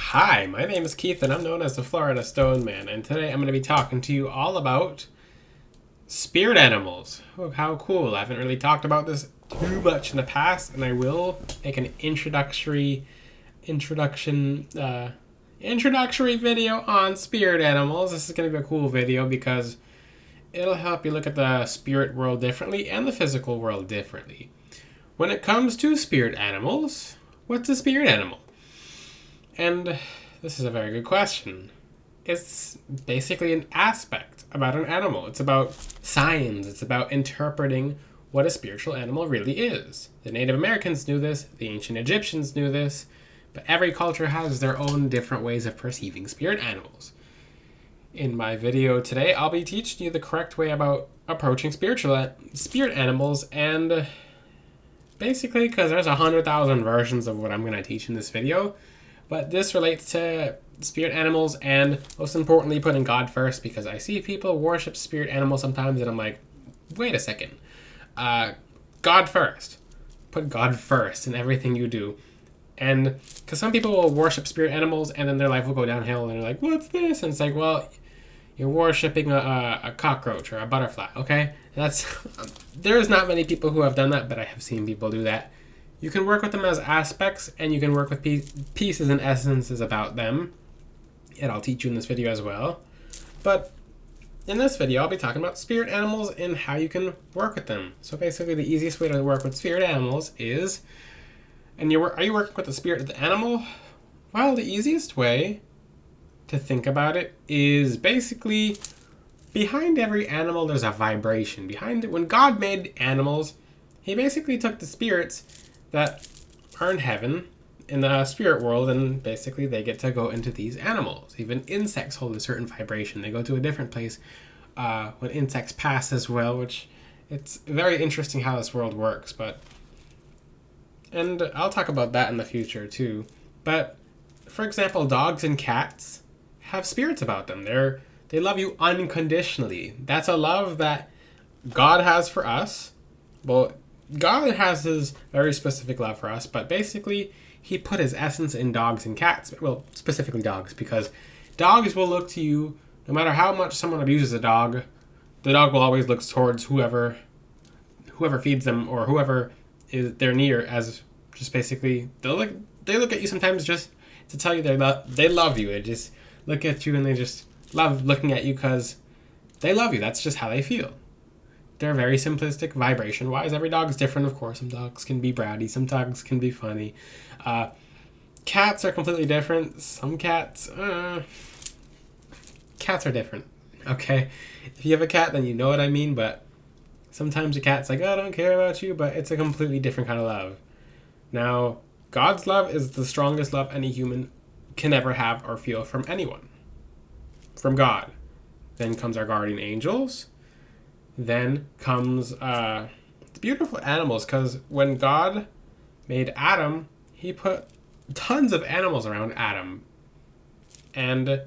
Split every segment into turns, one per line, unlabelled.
Hi, my name is Keith and I'm known as the Florida Stone Man, and today I'm going to be talking to you all about spirit animals. Oh, how cool. I haven't really talked about this too much in the past, and I will make an introductory video on spirit animals. This is going to be a cool video because it'll help you look at the spirit world differently and the physical world differently. When it comes to spirit animals, what's a spirit animal? And this is a very good question. It's basically an aspect about an animal. It's about science. It's about interpreting what a spiritual animal really is. The Native Americans knew this. The ancient Egyptians knew this. But every culture has their own different ways of perceiving spirit animals. In my video today, I'll be teaching you the correct way about approaching spirit animals, and basically, because there's 100,000 versions of what I'm going to teach in this video, but this relates to spirit animals and, most importantly, putting God first, because I see people worship spirit animals sometimes and I'm like, wait a second. God first. Put God first in everything you do. And because some people will worship spirit animals and then their life will go downhill and they're like, what's this? And it's like, well, you're worshiping a cockroach or a butterfly, okay? There's not many people who have done that, but I have seen people do that. You can work with them as aspects, and you can work with pieces and essences about them, and I'll teach you in this video as well. But in this video, I'll be talking about spirit animals and how you can work with them. So basically, the easiest way to work with spirit animals is, are you working with the spirit of the animal? Well, the easiest way to think about it is basically, behind every animal, there's a vibration. When God made animals, he basically took the spirits that are in heaven, in the spirit world, and basically they get to go into these animals. Even insects hold a certain vibration. They go to a different place when insects pass as well, which it's very interesting how this world works. And I'll talk about that in the future too. But for example, dogs and cats have spirits about them. They love you unconditionally. That's a love that God has for us. Well, God has his very specific love for us, but basically he put his essence in dogs and cats. Well, specifically dogs, because dogs will look to you no matter how much someone abuses a dog. The dog will always look towards whoever feeds them or whoever is they're near, as just basically they look at you sometimes just to tell you they love you. They just look at you and they just love looking at you because they love you. That's just how they feel. They're very simplistic vibration-wise. Every dog is different, of course. Some dogs can be bratty. Some dogs can be funny. Cats are completely different. Some cats are different. Okay? If you have a cat, then you know what I mean, but sometimes a cat's like, oh, I don't care about you, but it's a completely different kind of love. Now, God's love is the strongest love any human can ever have or feel from anyone. From God. Then comes our guardian angels. Then comes the beautiful animals, because when God made Adam, he put tons of animals around Adam. And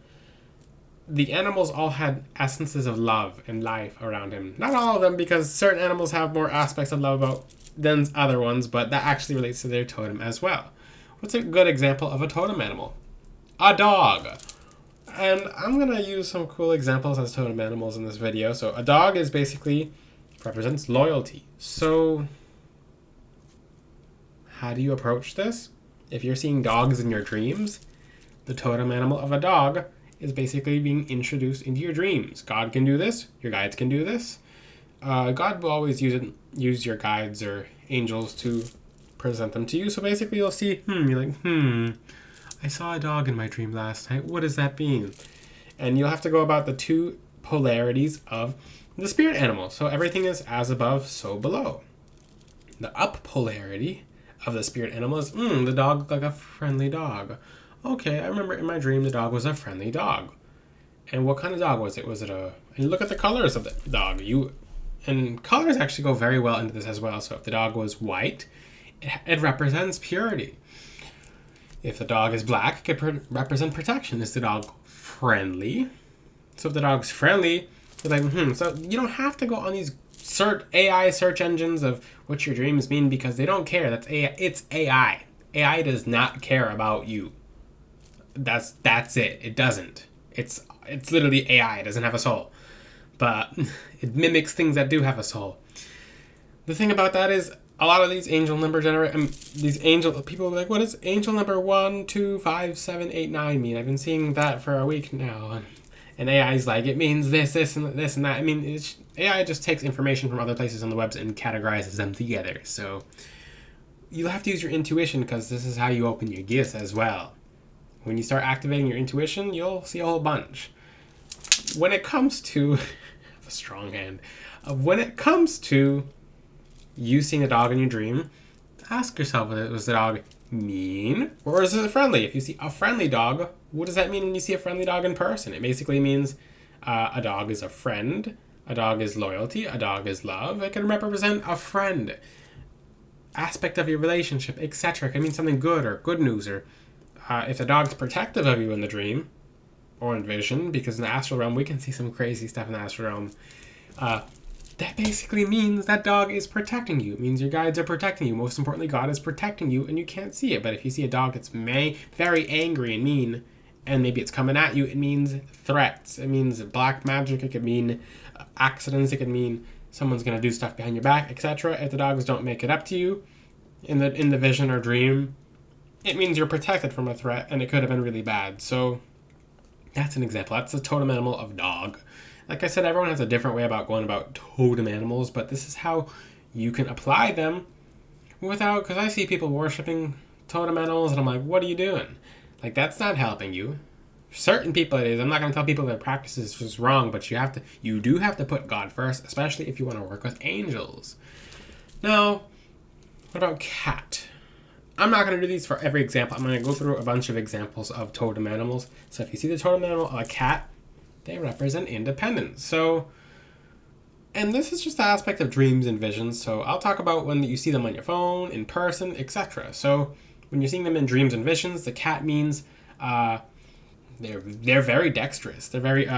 the animals all had essences of love and life around him. Not all of them, because certain animals have more aspects of love about than other ones, but that actually relates to their totem as well. What's a good example of a totem animal? A dog. And I'm going to use some cool examples as totem animals in this video. So a dog is basically represents loyalty. So how do you approach this? If you're seeing dogs in your dreams, the totem animal of a dog is basically being introduced into your dreams. God can do this. Your guides can do this. God will always use your guides or angels to present them to you. So basically you'll see, you're like, I saw a dog in my dream last night. What does that mean? And you'll have to go about the two polarities of the spirit animal. So everything is as above, so below. The up polarity of the spirit animal is, the dog looked like a friendly dog. Okay, I remember in my dream the dog was a friendly dog. And what kind of dog was it? And look at the colors of the dog. And colors actually go very well into this as well. So if the dog was white, it represents purity. If the dog is black, it could represent protection. Is the dog friendly? So if the dog's friendly, you're like, So you don't have to go on these AI search engines of what your dreams mean, because they don't care. It's AI. AI does not care about you. That's it. It doesn't. It's literally AI. It doesn't have a soul, but it mimics things that do have a soul. The thing about that is a lot of these angel number these angel people are like, what does angel number 1, 2, 5, 7, 8, 9 mean? I've been seeing that for a week now, and AI's like, it means this, and this, and that. I mean, AI just takes information from other places on the web and categorizes them together. So you'll have to use your intuition, because this is how you open your gifts as well. When you start activating your intuition, you'll see a whole bunch. When it comes to a strong hand, when it comes to you seeing a dog in your dream, ask yourself, was the dog mean or is it friendly? If you see a friendly dog, what does that mean when you see a friendly dog in person? It basically means a dog is a friend, a dog is loyalty, a dog is love. It can represent a friend, aspect of your relationship, etc. It can mean something good or good news, or if the dog's protective of you in the dream or in vision, because in the astral realm we can see some crazy stuff in the astral realm. That basically means that dog is protecting you. It means your guides are protecting you. Most importantly, God is protecting you, and you can't see it. But if you see a dog that's very angry and mean, and maybe it's coming at you, it means threats. It means black magic. It could mean accidents. It could mean someone's going to do stuff behind your back, etc. If the dogs don't make it up to you in the vision or dream, it means you're protected from a threat, and it could have been really bad. So that's an example. That's the totem animal of dog. Like I said, everyone has a different way about going about totem animals, but this is how you can apply them without, because I see people worshiping totem animals, and I'm like, what are you doing? Like, that's not helping you. Certain people it is. I'm not going to tell people their practice is just wrong, but you do have to put God first, especially if you want to work with angels. Now, what about cat? I'm not going to do these for every example. I'm going to go through a bunch of examples of totem animals. So if you see the totem animal of a cat, they represent independence. So, and this is just the aspect of dreams and visions. So I'll talk about when you see them on your phone, in person, etc. So when you're seeing them in dreams and visions, the cat means they're very dexterous. They're very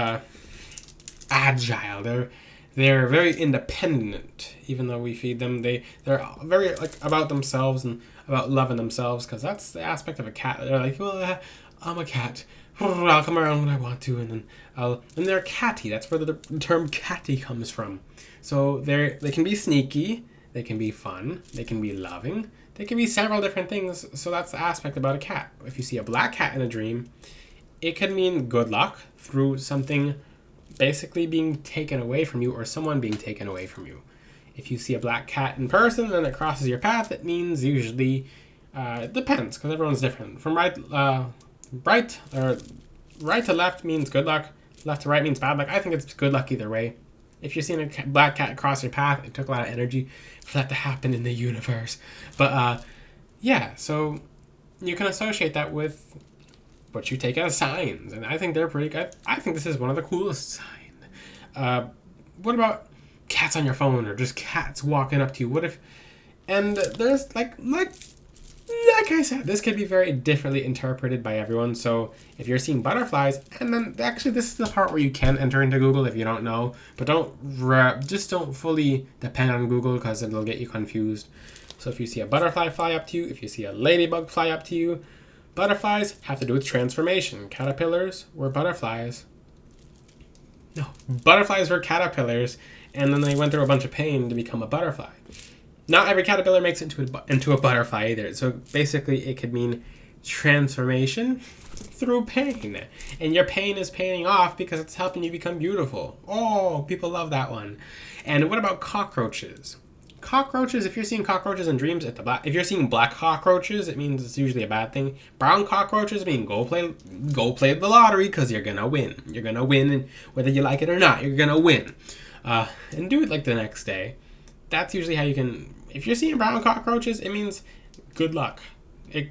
agile. They're very independent. Even though we feed them, they're very like about themselves and about loving themselves, because that's the aspect of a cat. They're like, well, I'm a cat. I'll come around when I want to, and they're catty. That's where the term catty comes from. So they can be sneaky, they can be fun, they can be loving, they can be several different things. So that's the aspect about a cat. If you see a black cat in a dream, it could mean good luck through something basically being taken away from you, or someone being taken away from you. If you see a black cat in person and it crosses your path, it means usually, it depends, because everyone's different. From right to left means good luck. Left to right means bad luck. I think it's good luck either way. If you're seeing a black cat cross your path, it took a lot of energy for that to happen in the universe. But yeah, so you can associate that with what you take as signs, and I think they're pretty good. I think this is one of the coolest signs. What about cats on your phone, or just cats walking up to you? What if? And there's like I said, this could be very differently interpreted by everyone. So if you're seeing butterflies, and then actually this is the part where you can enter into Google if you don't know, but don't fully depend on Google, because it'll get you confused. So if you see a butterfly fly up to you, if you see a ladybug fly up to you, butterflies have to do with transformation. Caterpillars were butterflies. No, butterflies were caterpillars, and then they went through a bunch of pain to become a butterfly. Not every caterpillar makes it into a butterfly either. So basically it could mean transformation through pain. And your pain is paying off because it's helping you become beautiful. Oh, people love that one. And what about cockroaches? Cockroaches, if you're seeing cockroaches in dreams, if you're seeing black cockroaches, it means it's usually a bad thing. Brown cockroaches mean go play the lottery, because you're going to win. You're going to win, and whether you like it or not, you're going to win. And do it like the next day. That's usually how you can. If you're seeing brown cockroaches, it means good luck.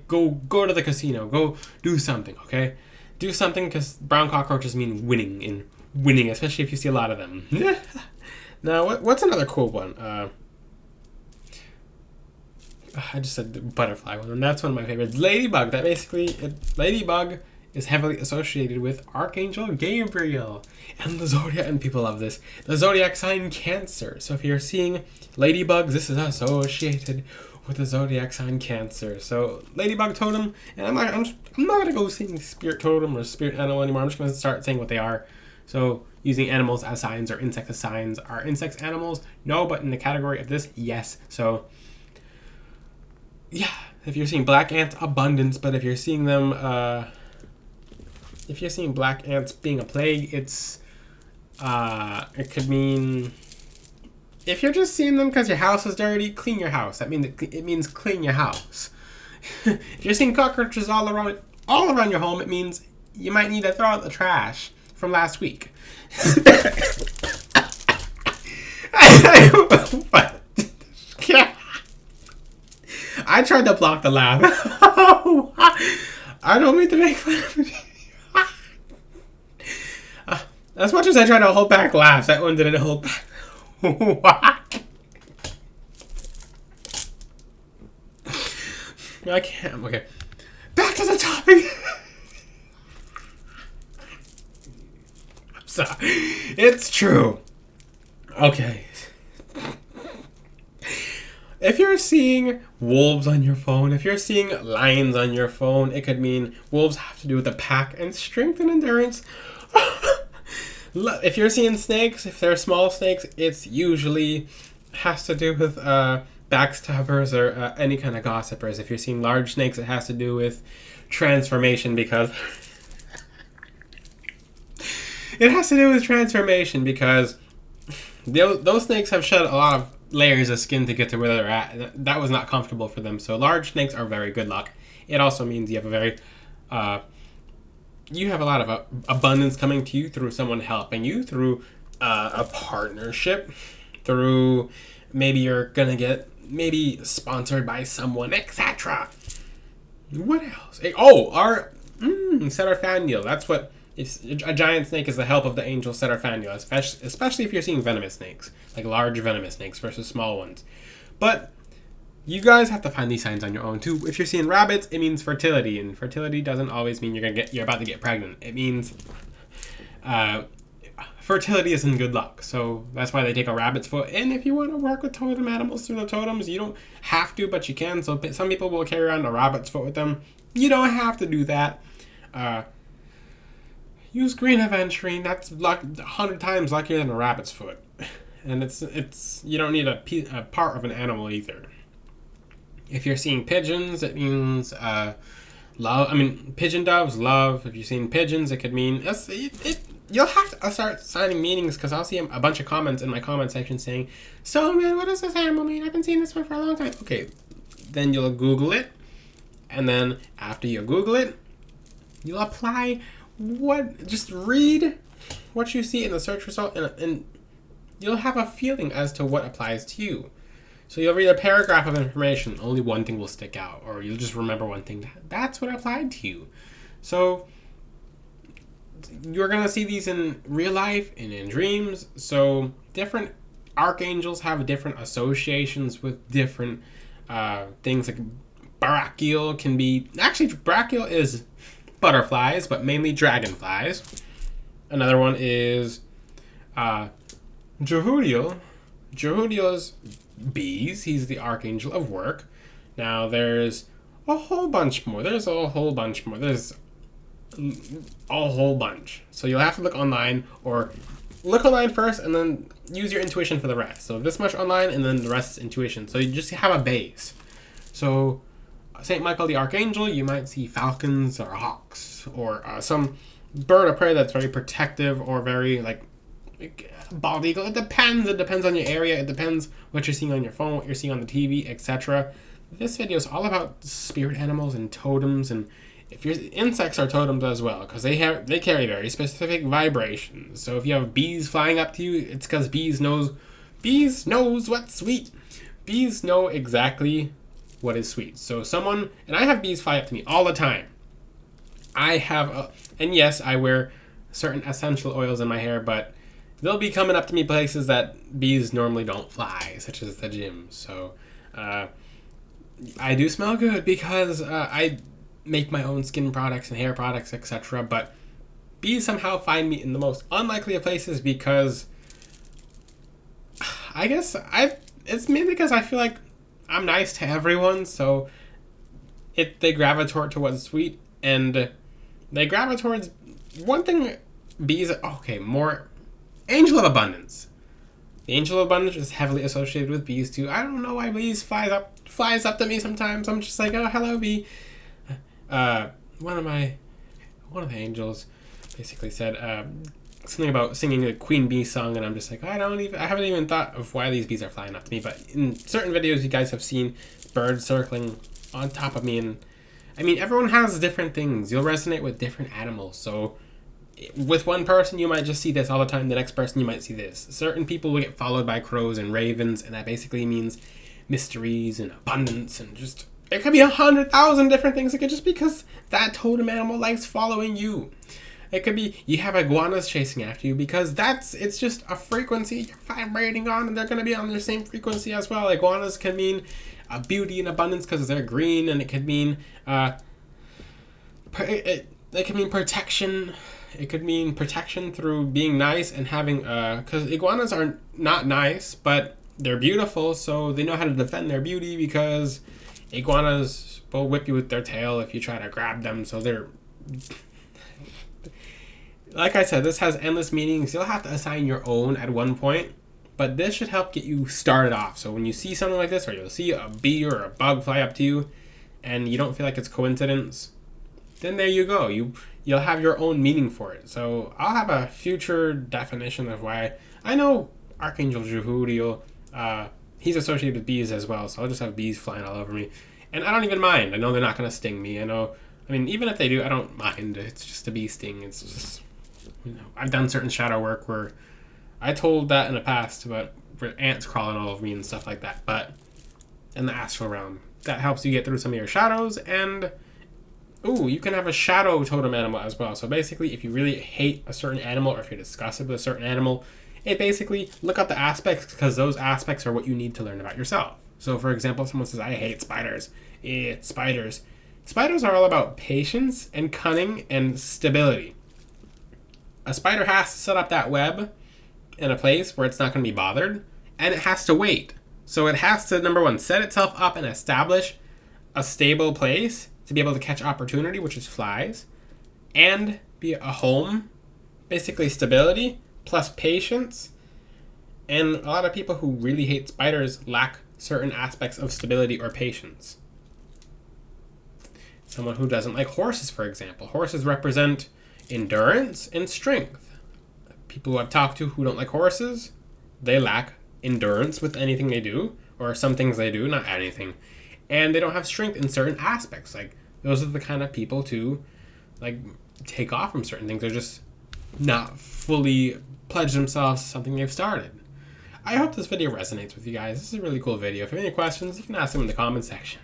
Go to the casino. Go do something, okay? Do something, because brown cockroaches mean winning, especially if you see a lot of them. Now, what's another cool one? I just said the butterfly one, and that's one of my favorites. Ladybug. Ladybug is heavily associated with Archangel Gabriel and the Zodiac, and people love this. The Zodiac sign Cancer. So if you're seeing ladybugs, this is associated with the zodiac sign Cancer. So ladybug totem, and I'm not gonna go saying spirit totem or spirit animal anymore. I'm just gonna start saying what they are. So using animals as signs or insects as signs. Are insects animals? No, but in the category of this, yes. So yeah, if you're seeing black ants, abundance. But if you're seeing them, if you're seeing black ants being a plague, it could mean. If you're just seeing them because your house is dirty, clean your house. That means it means clean your house. If you're seeing cockroaches all around your home, it means you might need to throw out the trash from last week. What? I tried to block the laugh. I don't mean to make fun of it. As much as I try to hold back laughs, that one didn't hold back. What? I can't. Okay. Back to the topic. I'm sorry. It's true. Okay. If you're seeing wolves on your phone, if you're seeing lions on your phone, it could mean wolves have to do with the pack and strength and endurance. If you're seeing snakes, if they're small snakes, it's usually has to do with backstabbers or any kind of gossipers. If you're seeing large snakes, it has to do with transformation because those snakes have shed a lot of layers of skin to get to where they're at. That was not comfortable for them. So large snakes are very good luck. It also means you have a very you have a lot of abundance coming to you through someone helping you, through a partnership, through maybe you're gonna get sponsored by someone, etc. What else? Our Setterfaniel. That's what. If a giant snake is the help of the angel Setterfaniel, especially if you're seeing venomous snakes, like large venomous snakes versus small ones. But you guys have to find these signs on your own too. If you're seeing rabbits, it means fertility, and fertility doesn't always mean you're about to get pregnant. It means fertility isn't good luck. So that's why they take a rabbit's foot. And if you want to work with totem animals through the totems, you don't have to, but you can. So some people will carry around a rabbit's foot with them. You don't have to do that. Use green aventurine. That's 100 times luckier than a rabbit's foot. And it's you don't need a part of an animal either. If you're seeing pigeons, it means love. Pigeon doves, love. If you're seeing pigeons, it could mean you'll have to start signing meanings because I'll see a bunch of comments in my comment section saying, "So man, what does this animal mean? I've been seeing this one for a long time." Okay, then you'll Google it, and then after you Google it, you'll apply just read what you see in the search result, and you'll have a feeling as to what applies to you. So you'll read a paragraph of information, only one thing will stick out, or you'll just remember one thing. That's what applied to you. So you're going to see these in real life and in dreams. So different archangels have different associations with different things. Like brachial can be... Actually, brachial is butterflies, but mainly dragonflies. Another one is Jehudiel. Jehudiel is bees. He's the archangel of work. Now there's a whole bunch more. There's a whole bunch. So you'll have to look online, or look online first and then use your intuition for the rest. So this much online and then the rest is intuition. So you just have a base. So St. Michael the Archangel, you might see falcons or hawks or some bird of prey that's very protective or very like bald eagle. It depends on your area. It depends what you're seeing on your phone, what you're seeing on the TV, etc. This video is all about spirit animals and totems, and if your insects are totems as well, because they carry very specific vibrations. So if you have bees flying up to you, it's because bees knows what's sweet. Bees know exactly what is sweet. So and I have bees fly up to me all the time. And yes, I wear certain essential oils in my hair, but they'll be coming up to me places that bees normally don't fly, such as the gym. So I do smell good because I make my own skin products and hair products, etc. But bees somehow find me in the most unlikely of places because I guess it's mainly because I feel like I'm nice to everyone, so they gravitate towards sweet, and they gravitate towards one thing. Bees, okay, more angel of abundance. The angel of abundance is heavily associated with bees too. I don't know why bees flies up to me sometimes. I'm just like, oh, hello, bee. One of the angels basically said something about singing a queen bee song, and I'm just like, I haven't even thought of why these bees are flying up to me. But in certain videos, you guys have seen birds circling on top of me, and I mean, everyone has different things. You'll resonate with different animals, so with one person, you might just see this all the time. The next person, you might see this. Certain people will get followed by crows and ravens, and that basically means mysteries and abundance, and just it could be 100,000 different things. It could just because that totem animal likes following you. It could be you have iguanas chasing after you because it's just a frequency you're vibrating on, and they're going to be on their same frequency as well. Iguanas can mean beauty and abundance because they're green, and it could mean it could mean protection. It could mean protection through being nice and having because iguanas are not nice, but they're beautiful, so they know how to defend their beauty because iguanas will whip you with their tail if you try to grab them. So they're, like I said, this has endless meanings. You'll have to assign your own at one point, but this should help get you started off. So when you see something like this, or you'll see a bee or a bug fly up to you, and you don't feel like it's coincidence, then there you go. You'll have your own meaning for it. So I'll have a future definition of why. I know Archangel Jehudiel, he's associated with bees as well, so I'll just have bees flying all over me. And I don't even mind. I know they're not going to sting me. I mean, even if they do, I don't mind. It's just a bee sting. It's just, I've done certain shadow work where I told that in the past about ants crawling all over me and stuff like that. But in the astral realm, that helps you get through some of your shadows. And ooh, you can have a shadow totem animal as well. So basically, if you really hate a certain animal, or if you're disgusted with a certain animal, it basically look up the aspects, because those aspects are what you need to learn about yourself. So for example, someone says, I hate spiders. Spiders. Spiders are all about patience and cunning and stability. A spider has to set up that web in a place where it's not going to be bothered, and it has to wait. So it has to, number one, set itself up and establish a stable place to be able to catch opportunity, which is flies, and be a home, basically stability, plus patience. And a lot of people who really hate spiders lack certain aspects of stability or patience. Someone who doesn't like horses, for example. Horses represent endurance and strength. People who I've talked to who don't like horses, they lack endurance with anything they do, or some things they do, not anything. And they don't have strength in certain aspects. Like, those are the kind of people to, like, take off from certain things. They're just not fully pledged themselves to something they've started. I hope this video resonates with you guys. This is a really cool video. If you have any questions, you can ask them in the comment section.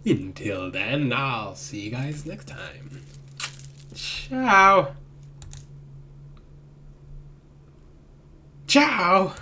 Until then, I'll see you guys next time. Ciao. Ciao.